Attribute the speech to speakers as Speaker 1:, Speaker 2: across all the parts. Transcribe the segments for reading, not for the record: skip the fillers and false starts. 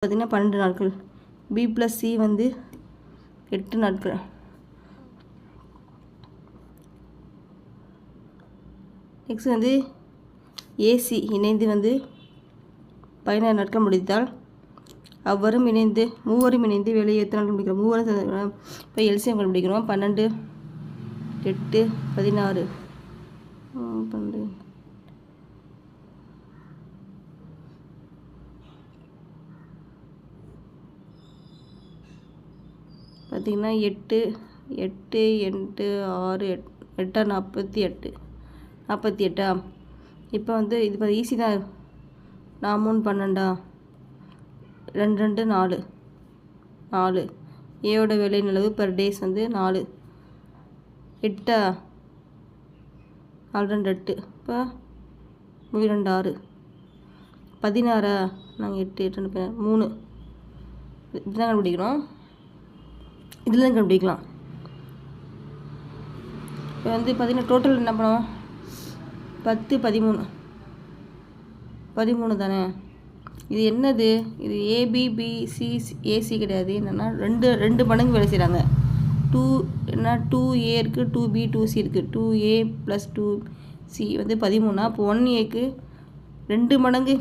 Speaker 1: பார்த்திங்கன்னா 12 நாட்கள். B + C வந்து 8 நாட்கள். நெக்ஸ்ட் வந்து ஏசி இணைந்து வந்து 16 நாட்கள் முடித்தால் மூவரும் இணைந்து வேலையை எத்தனை நாட்கள் முடிக்கிறோம்? மூவரும் இப்போ எல்சிஎம் கண்டுபிடிக்கிறோம். 12 8 16 12 பார்த்திங்கன்னா 8 8 8 6 8 48 48. இப்போ வந்து இது ஈஸி தான். 4 3 12 2 2 4 4. ஏயோட வேலை நிலவு பெர் டேஸ் வந்து 4 8 4 2 8. இப்போ 2 6 16. நாங்கள் 8 8 3 இதுதான் கண்டுபிடிக்கிறோம். இதில் தான் கண்டுபிடிக்கலாம். இப்போ வந்து பார்த்திங்கன்னா டோட்டல் என்ன பண்ணுவோம்? 10 13 தானே. இது என்னது? இது ஏபிபிசி ஏசி கிடையாது. என்னென்னா ரெண்டு மடங்கு வேலை செய்கிறாங்க. 2A இருக்குது, 2B 2C இருக்குது. 2A + 2C வந்து 13. அப்போ 1Aக்கு 2 மடங்கு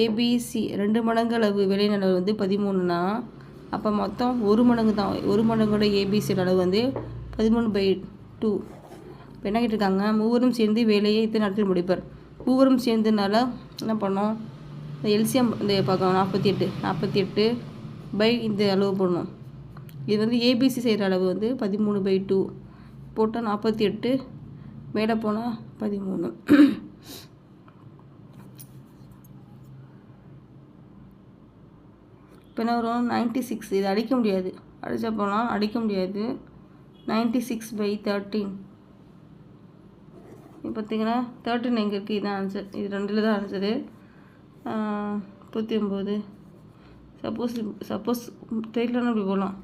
Speaker 1: ஏபிசி 2 மடங்கு அளவு வேலை அளவு வந்து 13னா அப்போ மொத்தம் 1 மடங்கு தான். 1 மடங்கோட ஏபிசியோட அளவு வந்து 13/2. இப்போ என்ன கேட்டிருக்காங்க? மூவரும் சேர்ந்து வேலையை இத்தனை நாட்கள் முடிப்பார். மூவரும் சேர்ந்துனால என்ன பண்ணோம்? இந்த எல்சிஎம் இந்த பார்க்கணும். 48 இந்த அளவு போடணும். இது வந்து ஏபிசி செய்கிற அளவு வந்து 13/2 போட்டால் 48 மேலே போனால் 13. இப்போ என்ன வரும்? 96. இது அடிக்க முடியாது. அடித்தா போனால் அடிக்க முடியாது. 96/13. இப்போ பார்த்திங்கன்னா 13 எங்கே இருக்குது? இதுதான் ஆன்சர். இது 2ல் தான் ஆன்சரு. 39. சப்போஸ் தெரியலன்னா இப்படி போகலாம்.